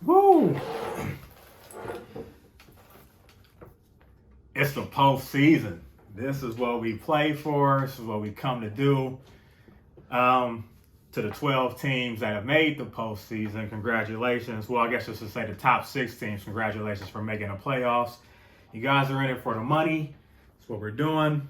Woo! It's the postseason. This is what we play for. This is what we come to do. To the 12 teams that have made the postseason, congratulations. Well, I guess I should say the top 6 teams, congratulations for making the playoffs. You guys are in it for the money. That's what we're doing.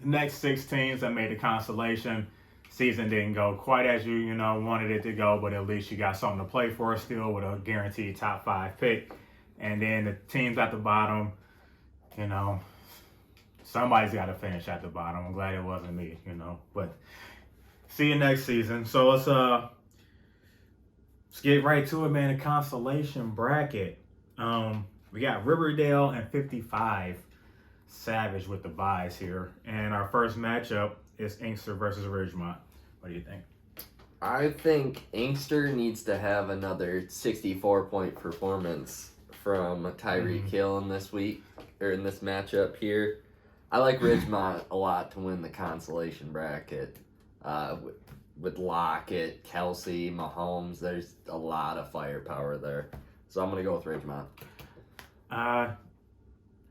The next 6 teams that made the consolation season didn't go quite as you wanted it to go, but at least you got something to play for still with a guaranteed top 5 pick. And then the teams at the bottom, somebody's got to finish at the bottom. I'm glad it wasn't me, but see you next season. So let's get right to it, man. The consolation bracket. We got Riverdale and 55 Savage with the buys here. And our first matchup is Inkster versus Ridgemont. What do you think? I think Inkster needs to have another 64-point performance from Tyreek Hill in this week, or in this matchup here. I like Ridgemont a lot to win the consolation bracket. With Lockett, Kelsey, Mahomes, there's a lot of firepower there. So I'm going to go with Ridgemont.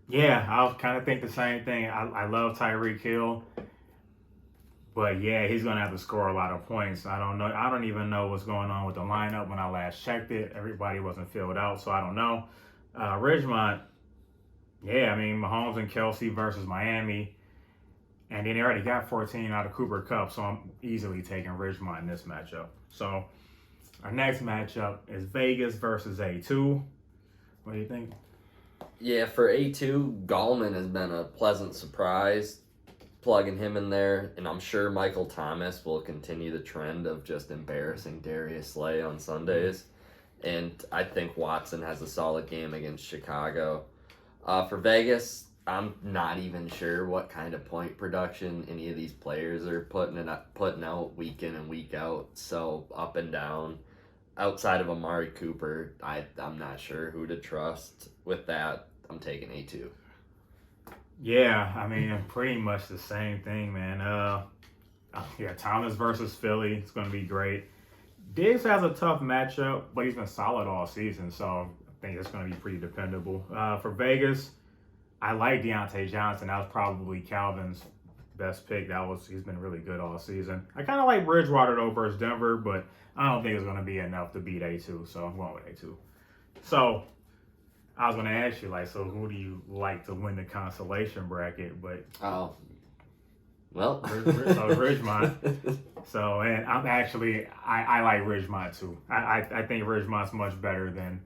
Yeah, I kind of think the same thing. I love Tyreek Hill. But yeah, he's going to have to score a lot of points. I don't know. I don't even know what's going on with the lineup. When I last checked it, everybody wasn't filled out, so I don't know. Ridgemont, yeah, I mean, Mahomes and Kelsey versus Miami. And then he already got 14 out of Cooper Kupp, so I'm easily taking Ridgemont in this matchup. So our next matchup is Vegas versus A2. What do you think? Yeah, for A2, Gallman has been a pleasant surprise. Plugging him in there, and I'm sure Michael Thomas will continue the trend of just embarrassing Darius Slay on Sundays. And I think Watson has a solid game against Chicago. For Vegas, I'm not even sure what kind of point production any of these players are putting out week in and week out. So up and down. Outside of Amari Cooper, I'm not sure who to trust. With that, I'm taking A2. Yeah, I mean, pretty much the same thing, man. Yeah, Thomas versus Philly. It's going to be great. Diggs has a tough matchup, but he's been solid all season, so I think it's going to be pretty dependable. For Vegas, I like Deontay Johnson. That was probably Calvin's best pick. He's been really good all season. I kind of like Bridgewater, though, versus Denver, but I don't think it's going to be enough to beat A2, so I'm going with A2. So I was going to ask you, so who do you like to win the consolation bracket? But oh, well, so Ridgemont. So, and I'm actually I like Ridgemont too. I think Ridgemont's much better than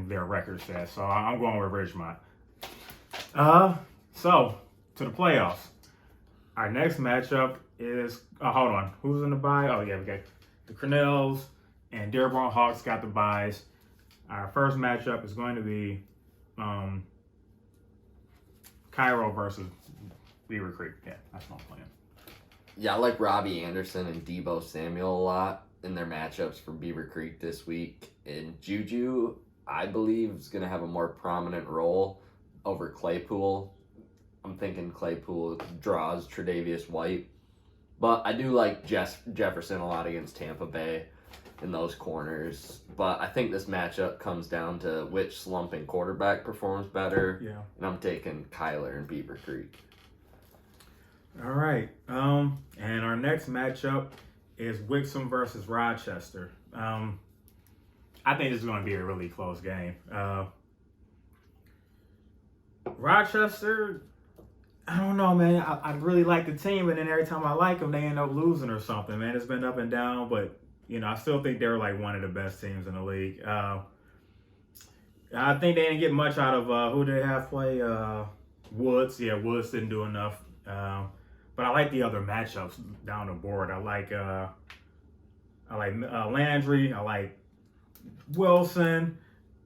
their record says. So I'm going with Ridgemont. So to the playoffs. Our next matchup is hold on, who's in the bye? Oh yeah, we got the Cornells and Dearborn Hawks got the byes. Our first matchup is going to be Cairo versus Beaver Creek. Yeah, that's my plan. Yeah, I like Robbie Anderson and Debo Samuel a lot in their matchups for Beaver Creek this week. And Juju, I believe, is going to have a more prominent role over Claypool. I'm thinking Claypool draws Tre'Davious White. But I do like Jefferson a lot against Tampa Bay in those corners. But I think this matchup comes down to which slumping quarterback performs better. Yeah. And I'm taking Kyler and Beaver Creek. All right. And our next matchup is Wixom versus Rochester. I think this is going to be a really close game. Rochester, I don't know, man. I really like the team, and then every time I like them, they end up losing or something, man. It's been up and down, but I still think they're like one of the best teams in the league. I think they didn't get much out of who did they have play? Woods. Yeah, Woods didn't do enough. But I like the other matchups down the board. I like Landry. I like Wilson.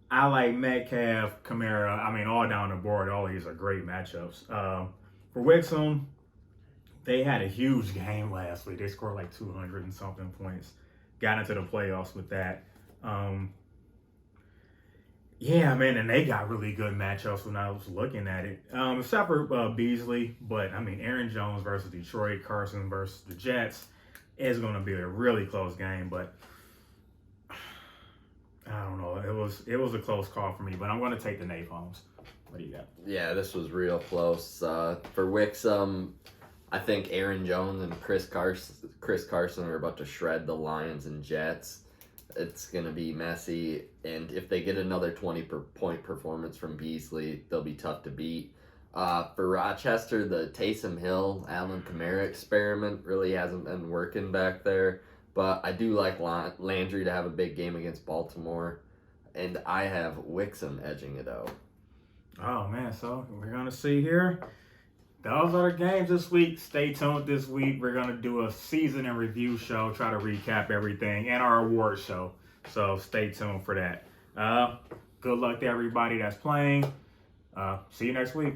I like Metcalf, Kamara. I mean, all down the board. All these are great matchups. For Wixom, they had a huge game last week. They scored like 200 and something points. Got into the playoffs with that. Yeah, man, and they got really good matchups when I was looking at it. Except for Beasley, but I mean, Aaron Jones versus Detroit, Carson versus the Jets is going to be a really close game. But I don't know. It was a close call for me, but I'm going to take the Napalms. What do you got? Yeah, this was real close. For Wixom, I think Aaron Jones and Chris Carson are about to shred the Lions and Jets. It's going to be messy, and if they get another 20-point performance from Beasley, they'll be tough to beat. For Rochester, the Taysom Hill, Alvin Kamara experiment really hasn't been working back there, but I do like Landry to have a big game against Baltimore, and I have Wixom edging it out. Oh, man. So we're going to see here. Those are the games this week. Stay tuned this week. We're going to do a season and review show, try to recap everything, and our award show. So stay tuned for that. Good luck to everybody that's playing. See you next week.